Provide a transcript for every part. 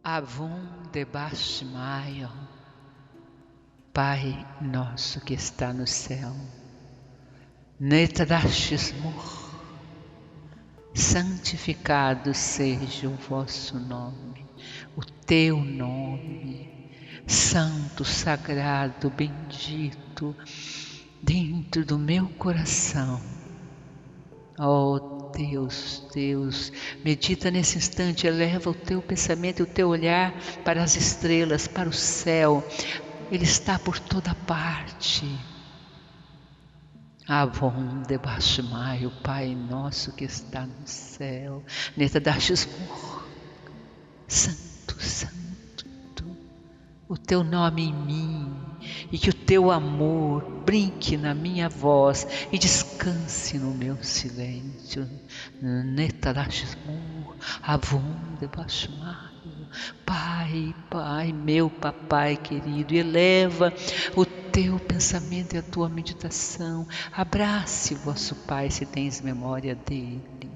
Avum Debashmayo, Pai nosso que está no céu, Netadashesmur, santificado seja o vosso nome, o teu nome, santo, sagrado, bendito, dentro do meu coração. Oh Deus, Deus, medita nesse instante, eleva o teu pensamento e o teu olhar para as estrelas, para o céu. Ele está por toda parte. Avon Debashmai, o Pai nosso que está no céu. Netadashesmur, santo, santo, o teu nome em mim, e que o teu amor brinque na minha voz e descanse no meu silêncio. Netadashesmur, Avon Debashmai, Pai, Pai, meu papai querido, eleva o teu pensamento e a tua meditação. Abrace vosso Pai se tens memória dele.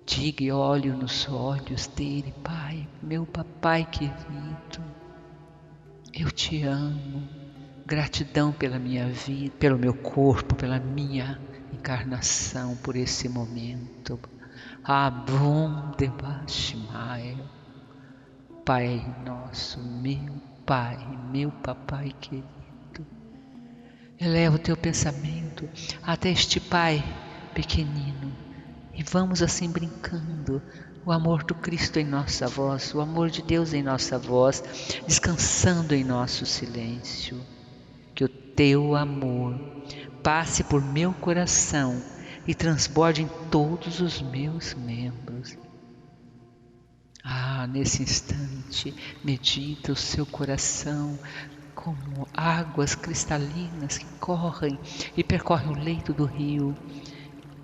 Diga e olhe nos olhos dele, Pai, meu papai querido, eu te amo. Gratidão pela minha vida, pelo meu corpo, pela minha encarnação, por esse momento. Avon Debashmai, Pai nosso, meu Pai, meu papai querido. Eleva o teu pensamento até este Pai pequenino e vamos assim brincando. O amor do Cristo em nossa voz, o amor de Deus em nossa voz, descansando em nosso silêncio. Que o teu amor passe por meu coração e transborde em todos os meus membros. Nesse instante, medita o seu coração como águas cristalinas que correm e percorrem o leito do rio.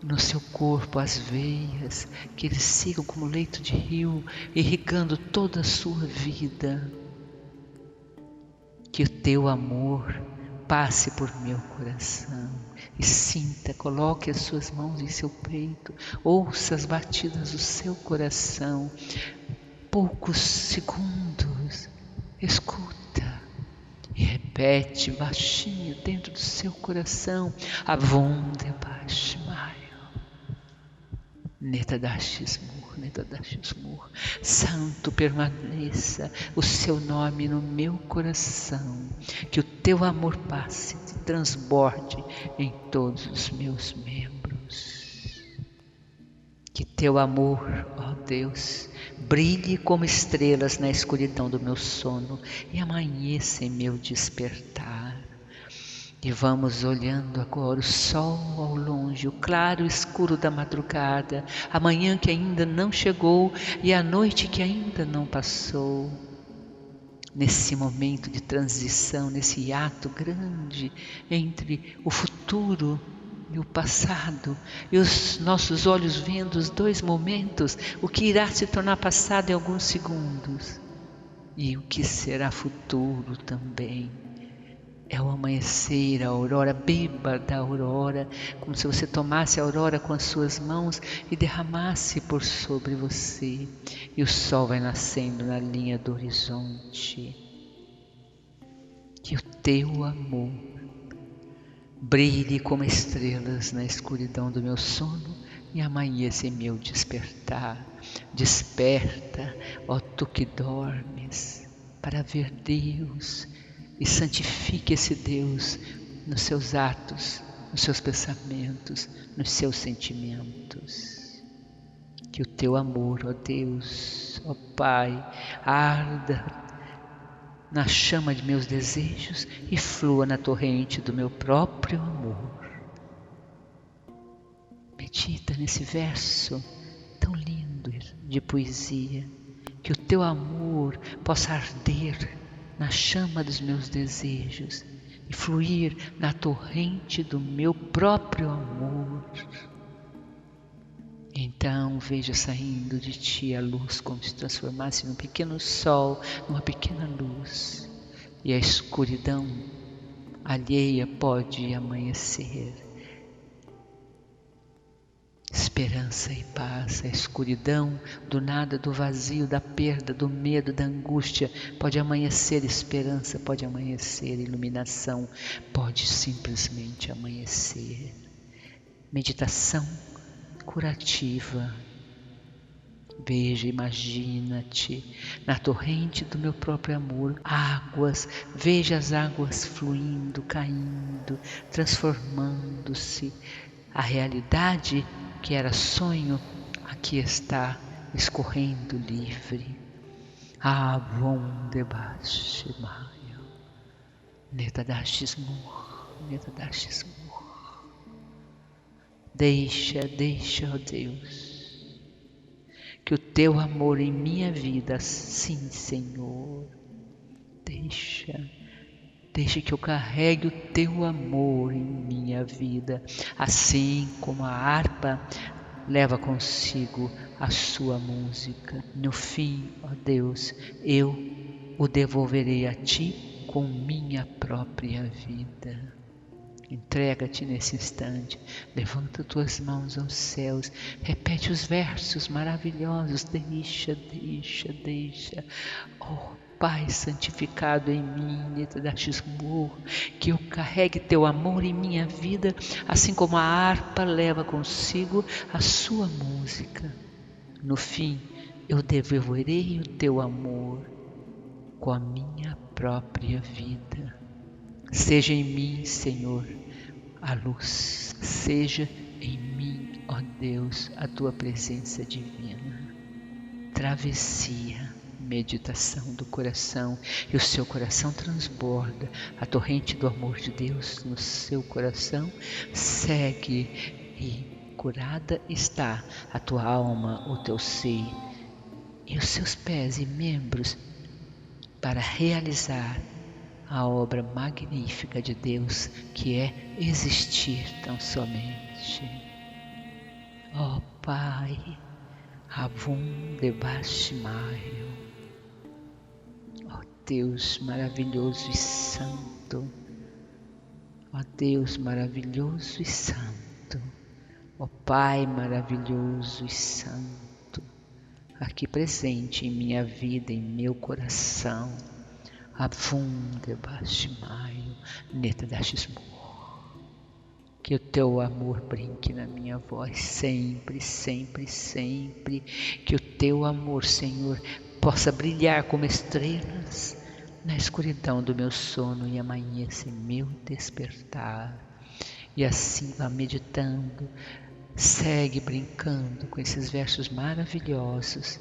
No seu corpo, as veias, que eles sigam como leito de rio, irrigando toda a sua vida. Que o teu amor passe por meu coração e sinta, coloque as suas mãos em seu peito, ouça as batidas do seu coração. Poucos segundos, escuta e repete baixinho dentro do seu coração: Avon Debashmai, Netadashesmur, Netadashesmur. Santo, permaneça o seu nome no meu coração, que o teu amor passe e transborde em todos os meus membros. Que teu amor, ó Deus, brilhe como estrelas na escuridão do meu sono e amanheça em meu despertar. E vamos olhando agora o sol ao longe, o claro escuro da madrugada, a manhã que ainda não chegou e a noite que ainda não passou. Nesse momento de transição, nesse hiato grande entre o futuro e o passado, e os nossos olhos vendo os dois momentos, o que irá se tornar passado em alguns segundos e o que será futuro também. É o amanhecer, a aurora, beba da aurora, como se você tomasse a aurora com as suas mãos e derramasse por sobre você, e o sol vai nascendo na linha do horizonte. Que o teu amor brilhe como estrelas na escuridão do meu sono e amanheça em meu despertar. Desperta, ó tu que dormes, para ver Deus, e santifique esse Deus nos seus atos, nos seus pensamentos, nos seus sentimentos. Que o teu amor, ó Deus, ó Pai, arda na chama de meus desejos e flua na torrente do meu próprio amor. Medita nesse verso tão lindo de poesia, que o teu amor possa arder na chama dos meus desejos e fluir na torrente do meu próprio amor. Então veja saindo de ti a luz como se transformasse num pequeno sol, numa pequena luz, e a escuridão alheia pode amanhecer. Esperança e paz, a escuridão do nada, do vazio, da perda, do medo, da angústia, pode amanhecer esperança, pode amanhecer iluminação, pode simplesmente amanhecer. Meditação curativa. Veja, imagina-te na torrente do meu próprio amor, águas, veja as águas fluindo, caindo, transformando-se. A realidade que era sonho, aqui está, escorrendo livre. Avon-debaixo, Maio, Netadashismur, Netadashismur. Deixa, ó Deus, que o teu amor em minha vida, sim, Senhor, deixa que eu carregue o teu amor em minha vida, assim como a harpa leva consigo a sua música. No fim, ó Deus, eu o devolverei a ti com minha própria vida. Entrega-te nesse instante, levanta tuas mãos aos céus, repete os versos maravilhosos, deixa. Oh Pai santificado em mim, Netadashismur, que eu carregue teu amor em minha vida, assim como a harpa leva consigo a sua música. No fim, eu devolverei o teu amor com a minha própria vida. Seja em mim, Senhor, a luz. Seja em mim, ó Deus, a tua presença divina. Travessia, meditação do coração, e o seu coração transborda a torrente do amor de Deus no seu coração. Segue e curada está a tua alma, o teu ser e os seus pés e membros para realizar a obra magnífica de Deus, que é existir tão somente. Ó Pai, Avon-debaixo, Maio, ó Deus maravilhoso e santo, ó Deus maravilhoso e santo, ó Pai maravilhoso e santo, aqui presente em minha vida, em meu coração, Avon-debaixo, Maio, Netadashismur. Que o teu amor brinque na minha voz sempre. Que o teu amor, Senhor, possa brilhar como estrelas na escuridão do meu sono e amanheça em meu despertar. E assim vá meditando, segue brincando com esses versos maravilhosos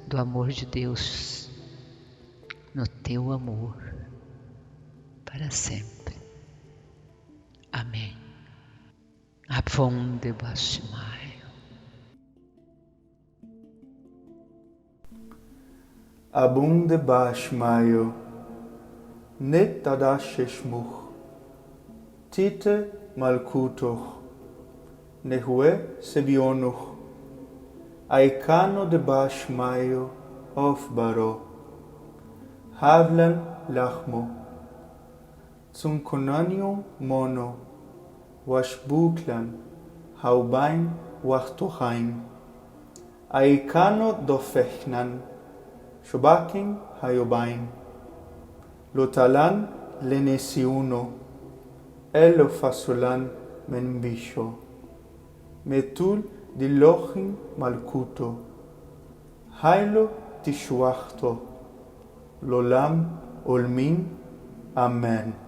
do amor de Deus no teu amor para sempre. Amém. Avon-debaixo, Maio. Avon-debaixo, Maio, Netadashismur, Tite malkutor, Nehue sebionuch, Aikano debaixo, Maio, of baro, Havlan lachmo, Zunkonanio mono, Washbuklan, Haubain, Wachtochain, Aikano dofechnan, Shobakin hayobain, Lotalan lenesiuno, Elo fasulan menbisho, Metul dilochin malkuto, Hailo tishuachto, Lolam olmin, Amen.